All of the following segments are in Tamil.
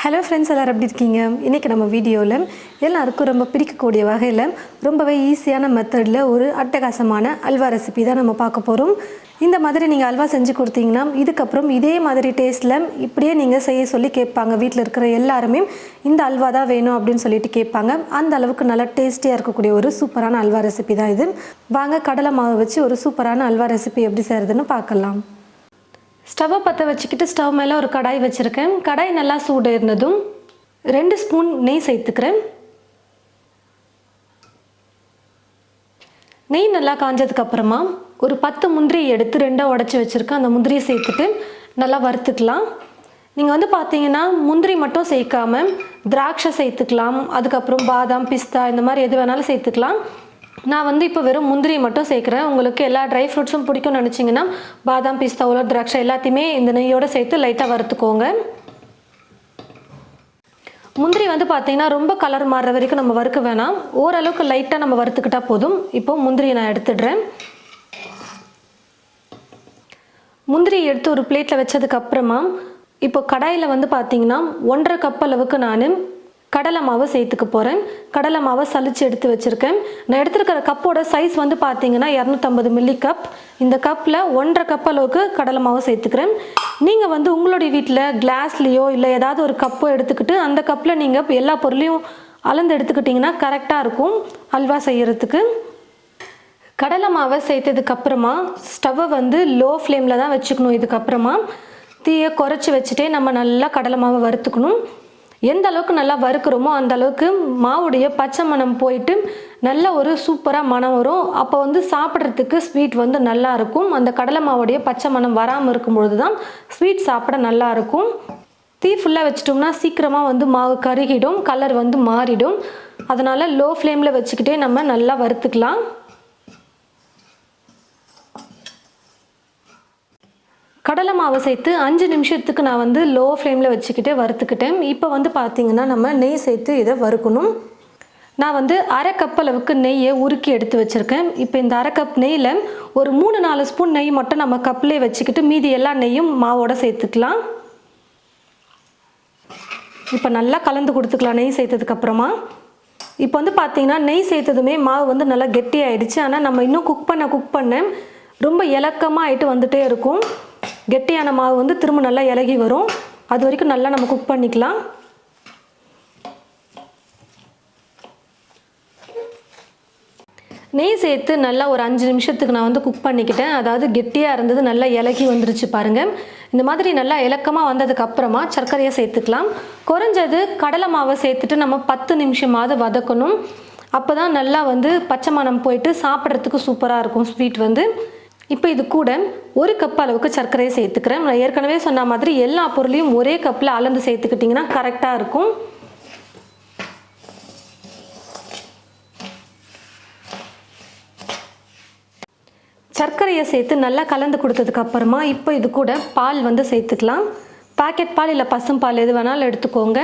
ஹலோ ஃப்ரெண்ட்ஸ், எல்லோரும் எப்படி இருக்கீங்க? இன்றைக்கி நம்ம வீடியோவில் எல்லாருக்கும் ரொம்ப பிடிக்கக்கூடிய வகையில் ரொம்பவே ஈஸியான மெத்தடில் ஒரு அட்டகாசமான அல்வா ரெசிபி தான் நம்ம பார்க்க போகிறோம். இந்த மாதிரி நீங்கள் அல்வா செஞ்சு கொடுத்தீங்கன்னா இதுக்கப்புறம் இதே மாதிரி டேஸ்ட்டில் இப்படியே நீங்கள் செய்ய சொல்லி கேட்பாங்க. வீட்டில் இருக்கிற எல்லாருமே இந்த அல்வா தான் வேணும் அப்படின்னு சொல்லிட்டு கேட்பாங்க. அந்த அளவுக்கு நல்லா டேஸ்டியாக இருக்கக்கூடிய ஒரு சூப்பரான அல்வா ரெசிபி தான் இது. வாங்க கடலை மாவு வச்சு ஒரு சூப்பரான அல்வா ரெசிபி எப்படி செய்கிறதுன்னு பார்க்கலாம். ஸ்டவ்வை பற்ற வச்சுக்கிட்டு ஸ்டவ் மேலே ஒரு கடாய் வச்சுருக்கேன். கடாய் நல்லா சூடு இருந்ததும் 2 ஸ்பூன் நெய் சேர்த்துக்கிறேன். நெய் நல்லா காஞ்சதுக்கப்புறமா ஒரு 10 முந்திரி எடுத்து 2ஆக உடச்சி வச்சுருக்கேன். அந்த முந்திரியை சேர்த்துட்டு நல்லா வறுத்துக்கலாம். நீங்கள் பார்த்தீங்கன்னா முந்திரி மட்டும் சேர்க்காமல் திராட்சை சேர்த்துக்கலாம், அதுக்கப்புறம் பாதாம், பிஸ்தா இந்த மாதிரி எது வேணாலும் சேர்த்துக்கலாம். நான் இப்போ வெறும் முந்திரி மட்டும் சேர்க்குறேன். உங்களுக்கு எல்லா ட்ரை ஃப்ரூட்ஸும் பிடிக்கும்னு நினச்சிங்கன்னா பாதாம், பிஸ்தா, உலர் திராட்சை எல்லாத்தையுமே இந்த நெய்யோடு சேர்த்து லைட்டாக வறுத்துக்கோங்க. முந்திரி பார்த்தீங்கன்னா ரொம்ப கலர் மாறுற வரைக்கும் நம்ம வறுக்க வேணாம், ஓரளவுக்கு லைட்டாக நம்ம வறுத்துக்கிட்டால் போதும். இப்போ முந்திரியை நான் எடுத்துடுறேன். முந்திரி எடுத்து ஒரு பிளேட்டில் வச்சதுக்கப்புறமா இப்போ கடாயில் பார்த்தீங்கன்னா 1.5 கப் அளவுக்கு நான் கடலை மாவு சேர்த்துக்க போகிறேன். கடலை மாவை சலிச்சு எடுத்து வச்சுருக்கேன். நான் எடுத்துருக்கிற கப்போட சைஸ் பார்த்தீங்கன்னா 250 மில்லி கப். இந்த கப்பில் 1.5 கப் அளவுக்கு கடலை மாவு சேர்த்துக்கிறேன். நீங்கள் உங்களுடைய வீட்டில் கிளாஸ்லேயோ இல்லை ஏதாவது ஒரு கப்போ எடுத்துக்கிட்டு அந்த கப்பில் நீங்கள் எல்லா பொருளையும் அளந்து எடுத்துக்கிட்டிங்கன்னா கரெக்டாக இருக்கும் அல்வா செய்கிறதுக்கு. கடலை மாவை சேர்த்ததுக்கப்புறமா ஸ்டவ்வை லோ ஃப்ளேமில் தான் வச்சுக்கணும். இதுக்கப்புறமா தீயை குறைச்சி வச்சுட்டே நம்ம நல்லா கடலை மாவை வறுத்துக்கணும். எந்த அளவுக்கு நல்லா வறுக்கிறோமோ அந்த அளவுக்கு மாவுடைய பச்சை மணம் போயிட்டு நல்ல ஒரு சூப்பராக மனம் வரும். அப்போ சாப்பிட்றதுக்கு ஸ்வீட் நல்லா இருக்கும். அந்த கடலை மாவுடைய பச்சை மணம் வராமல் இருக்கும்பொழுது தான் ஸ்வீட் சாப்பிட நல்லா இருக்கும். தீ ஃபுல்லாக வச்சிட்டோம்னா சீக்கிரமாக மாவு கருகிடும், கலர் மாறிடும். அதனால் லோ ஃப்ளேமில் வச்சுக்கிட்டே நம்ம நல்லா வறுத்துக்கலாம். கடலை மாவை சேர்த்து 5 நிமிஷத்துக்கு நான் லோ ஃப்ளேமில் வச்சுக்கிட்டே வறுத்துக்கிட்டேன். இப்போ பார்த்தீங்கன்னா நம்ம நெய் சேர்த்து இதை வறுக்கணும். நான் 1/2 கப் அளவுக்கு நெய்யை உருக்கி எடுத்து வச்சுருக்கேன். இப்போ இந்த 1/2 கப் நெய்யில் ஒரு 3-4 ஸ்பூன் நெய் மட்டும் நம்ம கப்லேயே வச்சுக்கிட்டு மீதி எல்லா நெய்யும் மாவோட சேர்த்துக்கலாம். இப்போ நல்லா கலந்து கொடுத்துக்கலாம் நெய் சேர்த்ததுக்கப்புறமா. இப்போ பார்த்தீங்கன்னா நெய் சேர்த்ததுமே மாவு நல்லா கெட்டியாயிடுச்சு. ஆனால் நம்ம இன்னும் குக் பண்ண ரொம்ப இலக்கமாக ஆகிட்டு வந்துட்டே இருக்கும். கெட்டியான மாவு திரும்ப நல்லா இலகி வரும். அது வரைக்கும் நல்லா நம்ம குக் பண்ணிக்கலாம். நெய் சேர்த்து நல்லா ஒரு 5 நிமிஷத்துக்கு நான் குக் பண்ணிக்கிட்டேன். அதாவது கெட்டியாக இருந்தது நல்லா இலகி வந்துருச்சு பாருங்கள். இந்த மாதிரி நல்லா இலக்கமாக வந்ததுக்கப்புறமா சர்க்கரையை சேர்த்துக்கலாம். குறைஞ்சது கடலை மாவை சேர்த்துட்டு நம்ம 10 நிமிஷமாவது வதக்கணும். அப்போ தான் நல்லா பச்சை மணம் போயிட்டு சாப்பிட்றதுக்கு சூப்பராக இருக்கும் ஸ்வீட். இப்போ இது கூட 1 கப் அளவுக்கு சர்க்கரையை சேர்த்துக்கிறேன். நான் ஏற்கனவே சொன்ன மாதிரி எல்லா பொருளையும் ஒரே கப்பில் அளந்து சேர்த்துக்கிட்டிங்கன்னா கரெக்டாக இருக்கும். சர்க்கரையை சேர்த்து நல்லா கலந்து கொடுத்ததுக்கப்புறமா இப்போ இது கூட பால் சேர்த்துக்கலாம். பாக்கெட் பால் இல்லை பசும்பால் எது வேணாலும் எடுத்துக்கோங்க.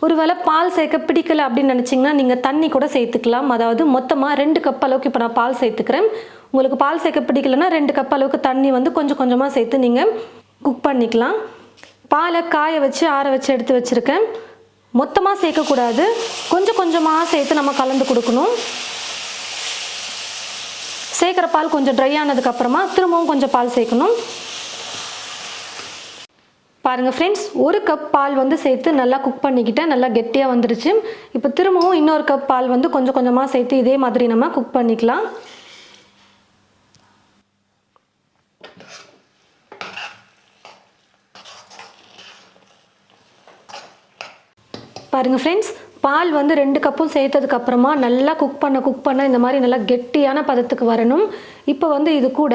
ஒருவேளை பால் சேர்க்க பிடிக்கலை அப்படின்னு நினச்சிங்கன்னா நீங்கள் தண்ணி கூட சேர்த்துக்கலாம். அதாவது மொத்தமாக 2 கப் அளவுக்கு இப்போ நான் பால் சேர்த்துக்கிறேன். உங்களுக்கு பால் சேர்க்க பிடிக்கலைன்னா 2 கப் அளவுக்கு தண்ணி கொஞ்சம் கொஞ்சமாக சேர்த்து நீங்கள் குக் பண்ணிக்கலாம். பாலை காய வச்சு ஆற வச்சு எடுத்து வச்சுருக்கேன். மொத்தமாக சேர்க்கக்கூடாது, கொஞ்சம் கொஞ்சமாக சேர்த்து நம்ம கலந்து கொடுக்கணும். சேர்க்குற பால் கொஞ்சம் ட்ரை ஆனதுக்கப்புறமா திரும்பவும் கொஞ்சம் பால் சேர்க்கணும். பாருங்கள் ஃப்ரெண்ட்ஸ், 1 கப் பால் சேர்த்து நல்லா குக் பண்ணிக்கிட்டேன். நல்லா கெட்டியாக வந்துருச்சு. இப்போ திரும்பவும் இன்னொரு கப் பால் கொஞ்சம் கொஞ்சமாக சேர்த்து இதே மாதிரி நம்ம குக் பண்ணிக்கலாம். பாருங்கள் ஃப்ரெண்ட்ஸ், பால் 2 கப்பும் சேர்த்ததுக்கப்புறமா நல்லா குக் பண்ண இந்த மாதிரி நல்லா கெட்டியான பதத்துக்கு வரணும். இப்போ இது கூட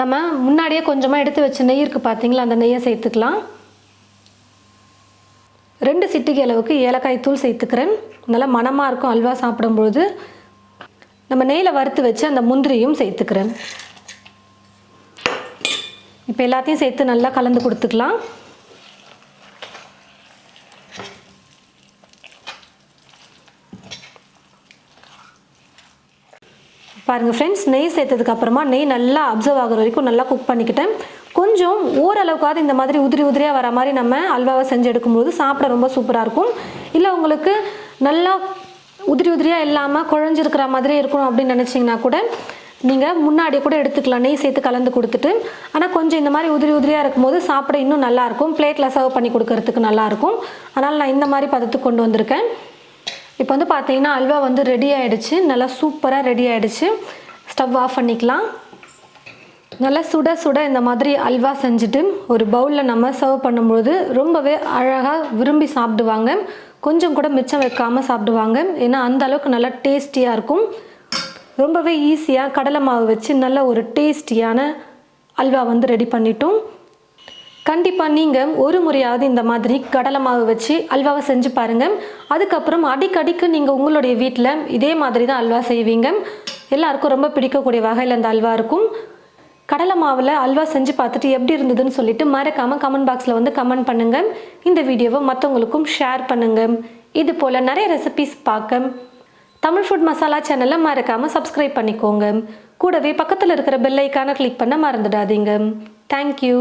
நம்ம முன்னாடியே கொஞ்சமாக எடுத்து வச்ச நெய் இருக்குது பார்த்தீங்களா, அந்த நெய்யை சேர்த்துக்கலாம். 2 சிட்டிகை அளவுக்கு ஏலக்காய் தூள் சேர்த்துக்கிறேன். நல்லா மணமாக இருக்கும் அல்வா சாப்பிடும்பொழுது. நம்ம நெய்யில் வறுத்து வச்சு அந்த முந்திரியும் சேர்த்துக்கிறேன். இப்போ எல்லாத்தையும் சேர்த்து நல்லா கலந்து கொடுத்துக்கலாம். பாருங்கள் ஃப்ரெண்ட்ஸ், நெய் சேர்த்ததுக்கப்புறமா நெய் நல்லா அப்சர்வ் ஆகிற வரைக்கும் நல்லா குக் பண்ணிக்கிட்டேன். கொஞ்சம் கொஞ்சம் ஓரளவுக்காவது இந்த மாதிரி உதிரி உதிரியாக வர மாதிரி நம்ம அல்வாவை செஞ்சு எடுக்கும்போது சாப்பிட ரொம்ப சூப்பராக இருக்கும். இல்லை உங்களுக்கு நல்லா உதிரி உதிரியாக இல்லாமல் குழஞ்சிருக்கிற மாதிரி இருக்கணும் அப்படின்னு நினச்சிங்கன்னா கூட நீங்கள் முன்னாடியே கூட எடுத்துக்கலாம், நெய் சேர்த்து கலந்து கொடுத்துட்டு. ஆனால் கொஞ்சம் இந்த மாதிரி உதிரி உதிரியாக இருக்கும்போது சாப்பிட இன்னும் நல்லாயிருக்கும், பிளேட்டில் சர்வ் பண்ணி கொடுக்கறதுக்கு நல்லாயிருக்கும். அதனால் நான் இந்த மாதிரி பதத்துக்கு கொண்டு வந்திருக்கேன். இப்போ வந்து பார்த்தீங்கன்னா அல்வா வந்து ரெடி ஆகிடுச்சு, நல்லா சூப்பராக ரெடி ஆகிடுச்சு. ஸ்டவ் ஆஃப் பண்ணிக்கலாம். நல்லா சுட சுட இந்த மாதிரி அல்வா செஞ்சுட்டு ஒரு பவுலில் நம்ம சர்வ் பண்ணும்போது ரொம்பவே அழகாக விரும்பி சாப்பிடுவாங்க. கொஞ்சம் கூட மிச்சம் வைக்காமல் சாப்பிடுவாங்க. ஏன்னா அந்த அளவுக்கு நல்லா டேஸ்டியாக இருக்கும். ரொம்பவே ஈஸியாக கடலை மாவு வச்சு நல்ல ஒரு டேஸ்டியான அல்வா வந்து ரெடி பண்ணிட்டோம். கண்டிப்பாக நீங்கள் ஒரு முறையாவது இந்த மாதிரி கடலை மாவு வச்சு அல்வாவை செஞ்சு பாருங்கள். அதுக்கப்புறம் அடிக்கடிக்கு நீங்கள் உங்களுடைய வீட்டில் இதே மாதிரி தான் அல்வா செய்வீங்க. எல்லாருக்கும் ரொம்ப பிடிக்கக்கூடிய வகையில் இந்த அல்வா இருக்கும். கடலை மாவில் அல்வா செஞ்சு பார்த்துட்டு எப்படி இருந்ததுன்னு சொல்லிட்டு மறக்காமல் கமெண்ட் பாக்ஸில் வந்து கமெண்ட் பண்ணுங்கள். இந்த வீடியோவை மற்றவங்களுக்கும் ஷேர் பண்ணுங்கள். இது போல் நிறைய ரெசிபீஸ் பார்க்க தமிழ் ஃபுட் மசாலா சேனலை மறக்காமல் சப்ஸ்கிரைப் பண்ணிக்கோங்க. கூடவே பக்கத்தில் இருக்கிற பெல் ஐக்கானை கிளிக் பண்ண மறந்துடாதீங்க. தேங்க்யூ.